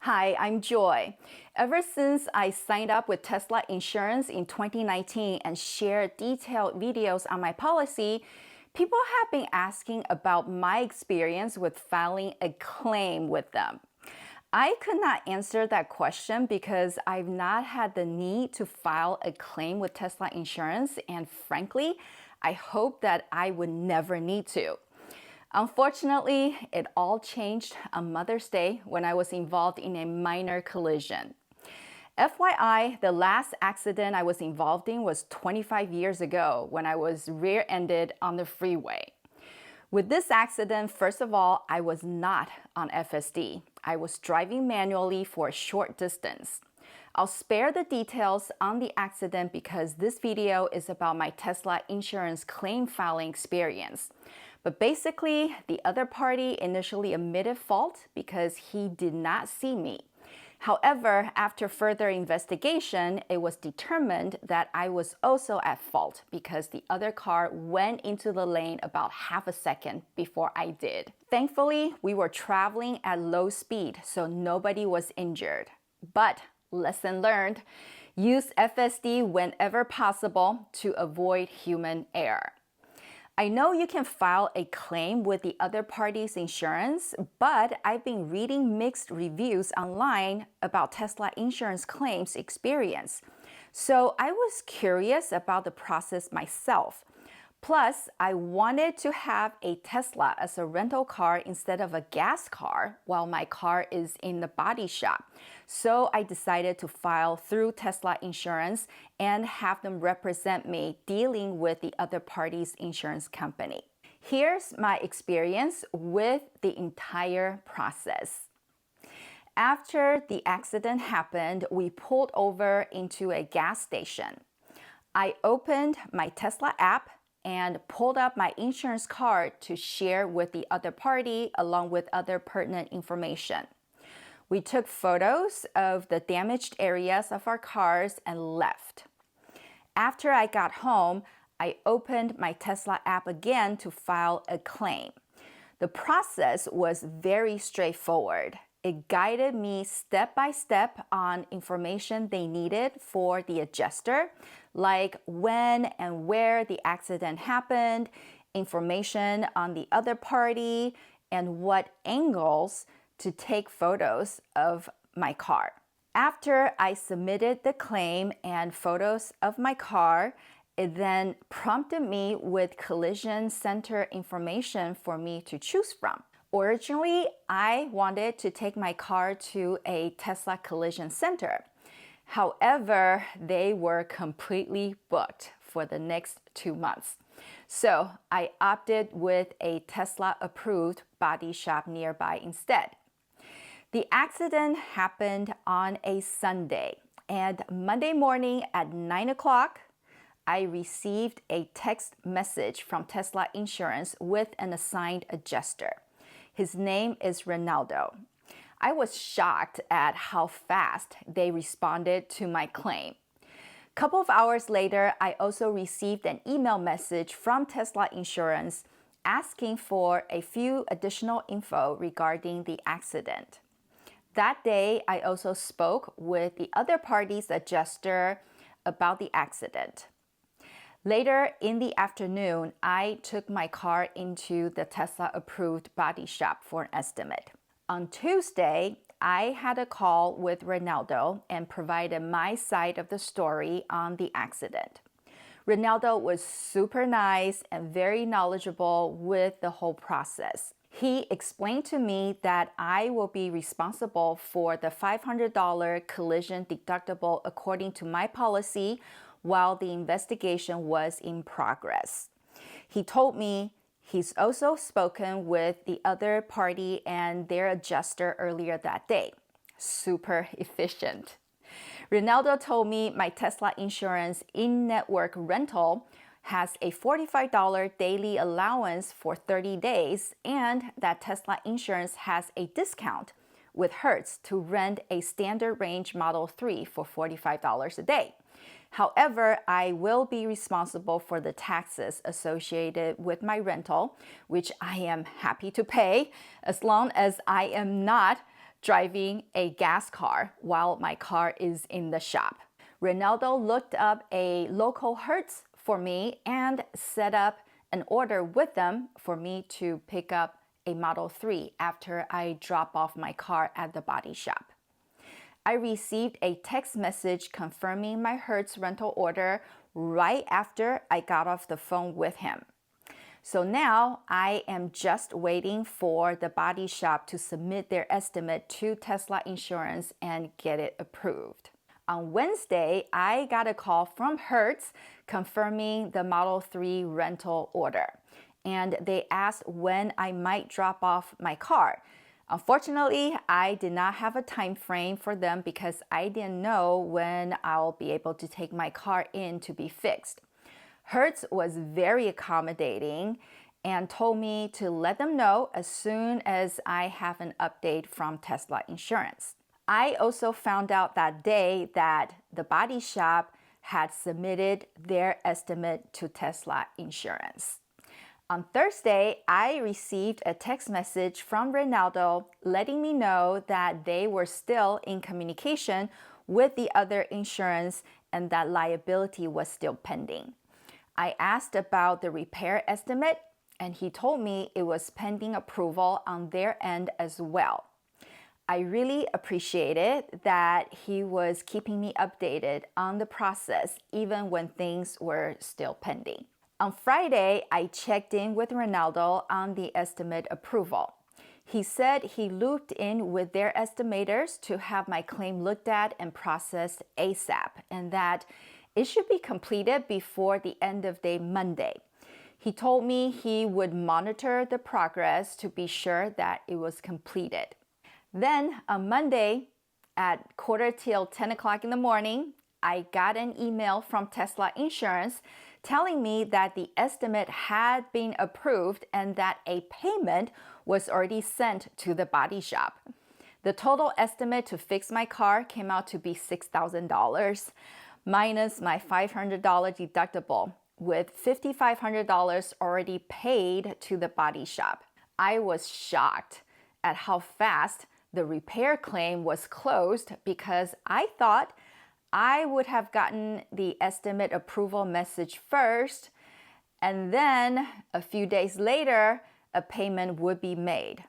Hi, I'm Joy. Ever since I signed up with Tesla Insurance in 2019 and shared detailed videos on my policy, people have been asking about my experience with filing a claim with them. I could not answer that question because I've not had the need to file a claim with Tesla Insurance, and frankly, I hope that I would never need to. Unfortunately, it all changed on Mother's Day when I was involved in a minor collision. FYI, the last accident I was involved in was 25 years ago when I was rear-ended on the freeway. With this accident, first of all, I was not on FSD. I was driving manually for a short distance. I'll spare the details on the accident because this video is about my Tesla insurance claim filing experience. But basically, the other party initially admitted fault because he did not see me. However, after further investigation, it was determined that I was also at fault because the other car went into the lane about half a second before I did. Thankfully, we were traveling at low speed, so nobody was injured. But lesson learned, use FSD whenever possible to avoid human error. I know you can file a claim with the other party's insurance, but I've been reading mixed reviews online about Tesla insurance claims experience. So I was curious about the process myself. Plus, I wanted to have a Tesla as a rental car instead of a gas car while my car is in the body shop. So I decided to file through Tesla Insurance and have them represent me dealing with the other party's insurance company. Here's my experience with the entire process. After the accident happened, we pulled over into a gas station. I opened my Tesla app and pulled up my insurance card to share with the other party along with other pertinent information. We took photos of the damaged areas of our cars and left. After I got home, I opened my Tesla app again to file a claim. The process was very straightforward. It guided me step by step on information they needed for the adjuster, like when and where the accident happened, information on the other party, and what angles to take photos of my car. After I submitted the claim and photos of my car, it then prompted me with collision center information for me to choose from. Originally, I wanted to take my car to a Tesla collision center. However, they were completely booked for the next 2 months. So I opted with a Tesla-approved body shop nearby instead. The accident happened on a Sunday, and Monday morning at 9 o'clock, I received a text message from Tesla Insurance with an assigned adjuster. His name is Ronaldo. I was shocked at how fast they responded to my claim. A couple of hours later, I also received an email message from Tesla Insurance asking for a few additional info regarding the accident. That day, I also spoke with the other party's adjuster about the accident. Later in the afternoon, I took my car into the Tesla-approved body shop for an estimate. On Tuesday, I had a call with Ronaldo and provided my side of the story on the accident. Ronaldo was super nice and very knowledgeable with the whole process. He explained to me that I will be responsible for the $500 collision deductible according to my policy while the investigation was in progress. He told me he's also spoken with the other party and their adjuster earlier that day. Super efficient. Ronaldo told me my Tesla Insurance in-network rental has a $45 daily allowance for 30 days and that Tesla Insurance has a discount with Hertz to rent a standard range Model 3 for $45 a day. However, I will be responsible for the taxes associated with my rental, which I am happy to pay as long as I am not driving a gas car while my car is in the shop. Ronaldo looked up a local Hertz for me and set up an order with them for me to pick up a Model 3 after I drop off my car at the body shop. I received a text message confirming my Hertz rental order right after I got off the phone with him. So now I am just waiting for the body shop to submit their estimate to Tesla Insurance and get it approved. On Wednesday, I got a call from Hertz confirming the Model 3 rental order, and they asked when I might drop off my car. Unfortunately, I did not have a time frame for them because I didn't know when I'll be able to take my car in to be fixed. Hertz was very accommodating and told me to let them know as soon as I have an update from Tesla Insurance. I also found out that day that the body shop had submitted their estimate to Tesla Insurance. On Thursday, I received a text message from Ronaldo letting me know that they were still in communication with the other insurance and that liability was still pending. I asked about the repair estimate, and he told me it was pending approval on their end as well. I really appreciated that he was keeping me updated on the process even when things were still pending. On Friday, I checked in with Ronaldo on the estimate approval. He said he looped in with their estimators to have my claim looked at and processed ASAP, and that it should be completed before the end of day Monday. He told me he would monitor the progress to be sure that it was completed. Then on Monday at 10 o'clock in the morning, I got an email from Tesla Insurance telling me that the estimate had been approved and that a payment was already sent to the body shop. The total estimate to fix my car came out to be $6,000 minus my $500 deductible, with $5,500 already paid to the body shop. I was shocked at how fast the repair claim was closed because I thought I would have gotten the estimate approval message first, and then a few days later, a payment would be made.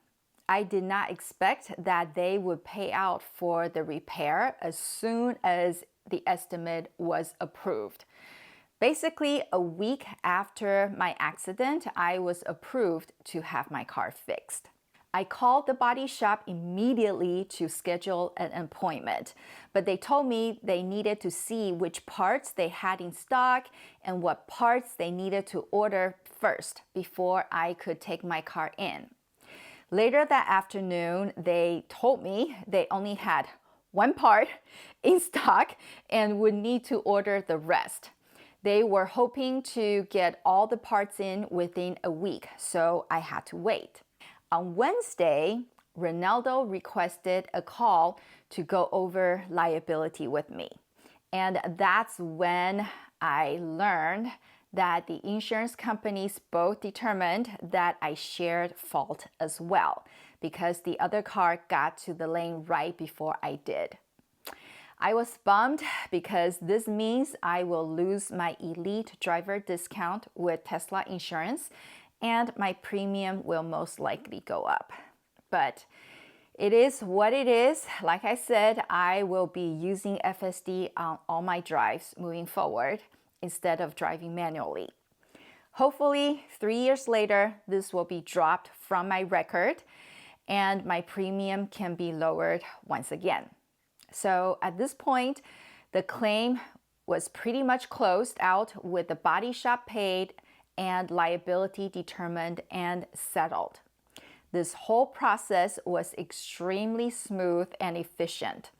I did not expect that they would pay out for the repair as soon as the estimate was approved. Basically, a week after my accident, I was approved to have my car fixed. I called the body shop immediately to schedule an appointment, but they told me they needed to see which parts they had in stock and what parts they needed to order first before I could take my car in. Later that afternoon, they told me they only had one part in stock and would need to order the rest. They were hoping to get all the parts in within a week, so I had to wait. On Wednesday, Ronaldo requested a call to go over liability with me. And that's when I learned that the insurance companies both determined that I shared fault as well, because the other car got to the lane right before I did. I was bummed because this means I will lose my elite driver discount with Tesla Insurance, and my premium will most likely go up. But it is what it is. Like I said, I will be using FSD on all my drives moving forward instead of driving manually. Hopefully, 3 years later, this will be dropped from my record and my premium can be lowered once again. So at this point, the claim was pretty much closed out with the body shop paid and liability determined and settled. This whole process was extremely smooth and efficient.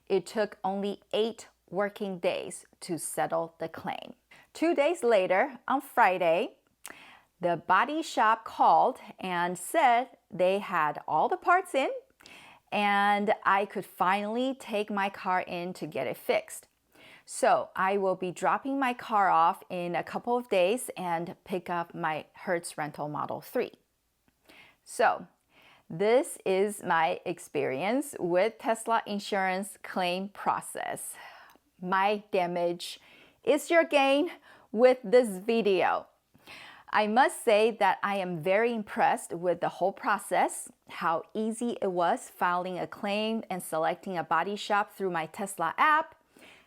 It took only 8 working days to settle the claim. 2 days later, on Friday, the body shop called and said they had all the parts in and I could finally take my car in to get it fixed. So I will be dropping my car off in a couple of days and pick up my Hertz rental Model 3. So This is my experience with Tesla insurance claim process. My damage is your gain with this video. I must say that I am very impressed with the whole process, how easy it was filing a claim and selecting a body shop through my Tesla app,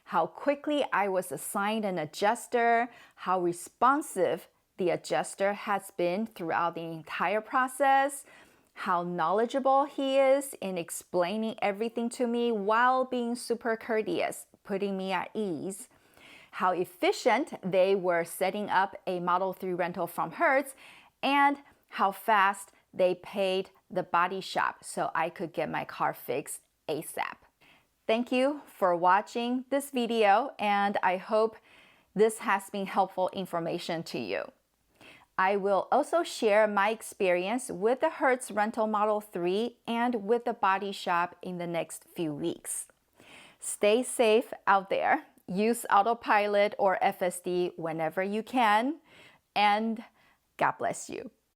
how quickly I was assigned an adjuster, how responsive the adjuster has been throughout the entire process, how knowledgeable he is in explaining everything to me while being super courteous, putting me at ease, how efficient they were setting up a Model 3 rental from Hertz, and how fast they paid the body shop so I could get my car fixed ASAP. Thank you for watching this video, and I hope this has been helpful information to you. I will also share my experience with the Hertz rental Model 3 and with the body shop in the next few weeks. Stay safe out there. Use autopilot or FSD whenever you can, and God bless you.